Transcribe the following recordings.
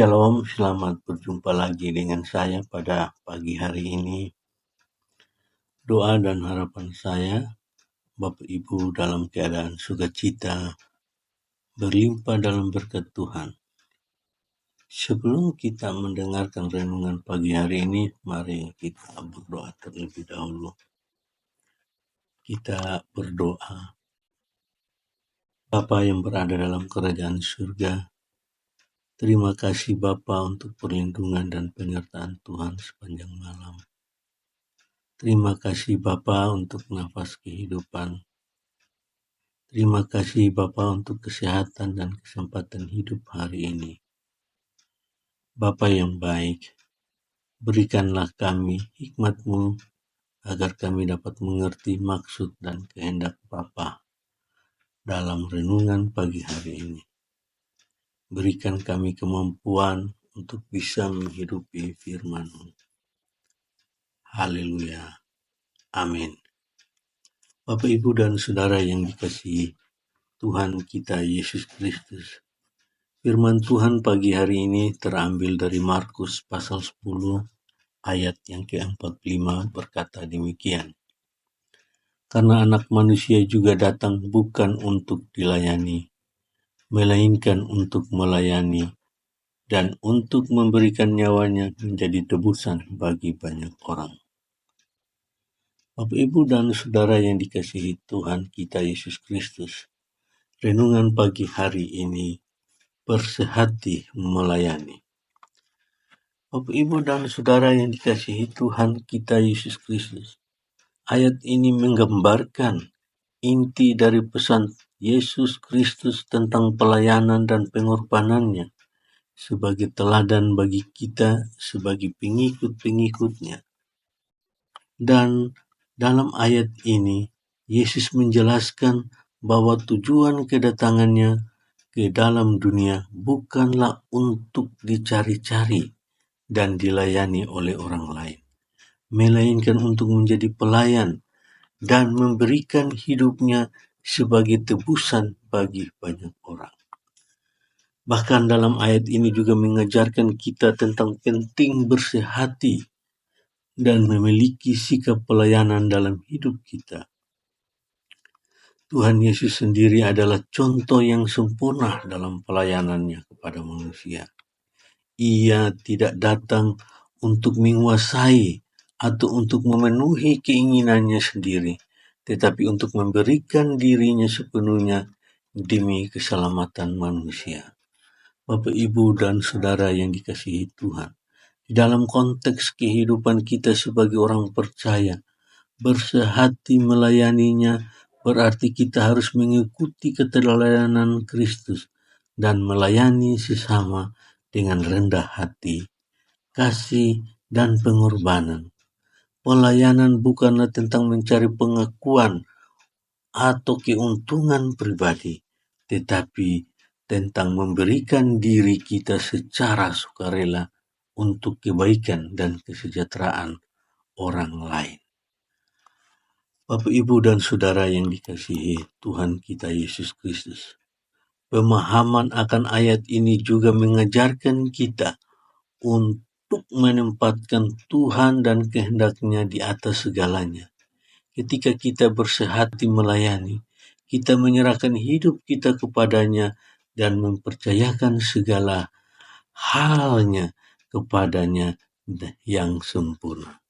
Shalom, selamat berjumpa lagi dengan saya pada pagi hari ini. Doa dan harapan saya, Bapak Ibu dalam keadaan sukacita, berlimpah dalam berkat Tuhan. Sebelum kita mendengarkan renungan pagi hari ini, mari kita berdoa terlebih dahulu. Kita berdoa. Bapa yang berada dalam kerajaan surga, terima kasih Bapa untuk perlindungan dan penyertaan Tuhan sepanjang malam. Terima kasih Bapa untuk nafas kehidupan. Terima kasih Bapa untuk kesehatan dan kesempatan hidup hari ini. Bapa yang baik, berikanlah kami hikmat-Mu agar kami dapat mengerti maksud dan kehendak Bapa dalam renungan pagi hari ini. Berikan kami kemampuan untuk bisa menghidupi firman-Mu. Haleluya. Amin. Bapak, Ibu, dan Saudara yang dikasihi Tuhan kita Yesus Kristus. Firman Tuhan pagi hari ini terambil dari Markus pasal 10 ayat yang ke-45 berkata demikian. Karena anak manusia juga datang bukan untuk dilayani, melainkan untuk melayani dan untuk memberikan nyawanya menjadi tebusan bagi banyak orang. Bapak, Ibu, dan Saudara yang dikasihi Tuhan kita Yesus Kristus. Renungan pagi hari ini bersehati melayani. Bapak, Ibu, dan Saudara yang dikasihi Tuhan kita Yesus Kristus. Ayat ini menggambarkan inti dari pesan Yesus Kristus tentang pelayanan dan pengorbanannya sebagai teladan bagi kita sebagai pengikut-pengikutnya. Dan dalam ayat ini, Yesus menjelaskan bahwa tujuan kedatangannya ke dalam dunia bukanlah untuk dicari-cari dan dilayani oleh orang lain, melainkan untuk menjadi pelayan dan memberikan hidupnya sebagai tebusan bagi banyak orang. Bahkan dalam ayat ini juga mengajarkan kita tentang penting bersehati dan memiliki sikap pelayanan dalam hidup kita. Tuhan Yesus sendiri adalah contoh yang sempurna dalam pelayanannya kepada manusia. Ia tidak datang untuk menguasai atau untuk memenuhi keinginannya sendiri, tetapi untuk memberikan dirinya sepenuhnya demi keselamatan manusia. Bapak, Ibu, dan Saudara yang dikasihi Tuhan, di dalam konteks kehidupan kita sebagai orang percaya, bersehati melayaninya berarti kita harus mengikuti keteladanan Kristus dan melayani sesama dengan rendah hati, kasih, dan pengorbanan. Pelayanan bukanlah tentang mencari pengakuan atau keuntungan pribadi, tetapi tentang memberikan diri kita secara sukarela untuk kebaikan dan kesejahteraan orang lain. Bapak, Ibu, dan Saudara yang dikasihi Tuhan kita Yesus Kristus. Pemahaman akan ayat ini juga mengajarkan kita untuk menempatkan Tuhan dan kehendaknya di atas segalanya. Ketika kita bersehati melayani, kita menyerahkan hidup kita kepadanya dan mempercayakan segala halnya kepadanya yang sempurna.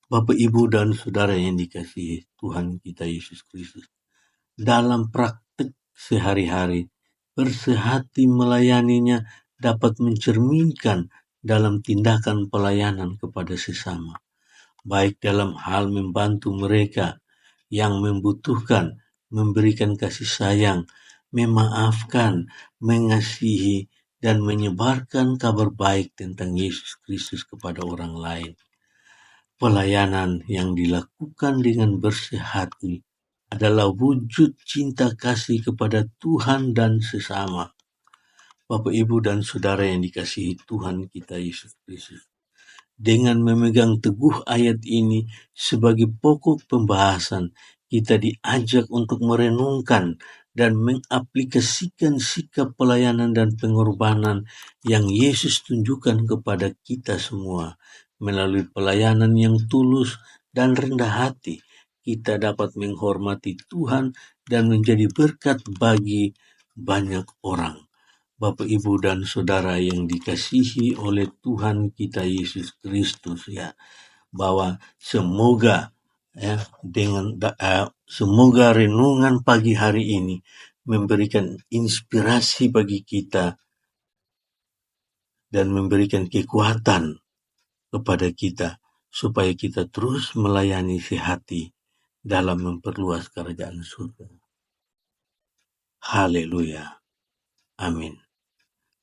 Bapak, Ibu, dan Saudara yang dikasihi Tuhan kita Yesus Kristus. Dalam praktik sehari-hari, bersehati melayaninya dapat mencerminkan dalam tindakan pelayanan kepada sesama, baik dalam hal membantu mereka yang membutuhkan, memberikan kasih sayang, memaafkan, mengasihi, dan menyebarkan kabar baik tentang Yesus Kristus kepada orang lain. Pelayanan yang dilakukan dengan bersehati adalah wujud cinta kasih kepada Tuhan dan sesama. Bapak, Ibu, dan Saudara yang dikasihi Tuhan kita Yesus Kristus. Dengan memegang teguh ayat ini sebagai pokok pembahasan, kita diajak untuk merenungkan dan mengaplikasikan sikap pelayanan dan pengorbanan yang Yesus tunjukkan kepada kita semua. Melalui pelayanan yang tulus dan rendah hati, kita dapat menghormati Tuhan dan menjadi berkat bagi banyak orang. Bapak, Ibu, dan Saudara yang dikasihi oleh Tuhan kita Yesus Kristus, ya, bahwa semoga semoga renungan pagi hari ini memberikan inspirasi bagi kita dan memberikan kekuatan kepada kita supaya kita terus melayani sehati dalam memperluas kerajaan surga. Haleluya. Amin.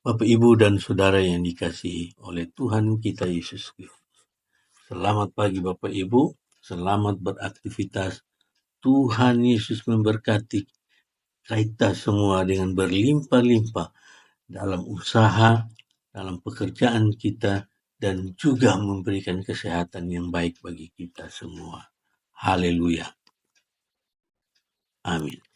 Bapak, Ibu, dan Saudara yang dikasihi oleh Tuhan kita Yesus Kristus. Selamat pagi Bapak Ibu, selamat beraktivitas. Tuhan Yesus memberkati kita semua dengan berlimpah-limpah dalam usaha, dalam pekerjaan kita, dan juga memberikan kesehatan yang baik bagi kita semua. Haleluya. Amin.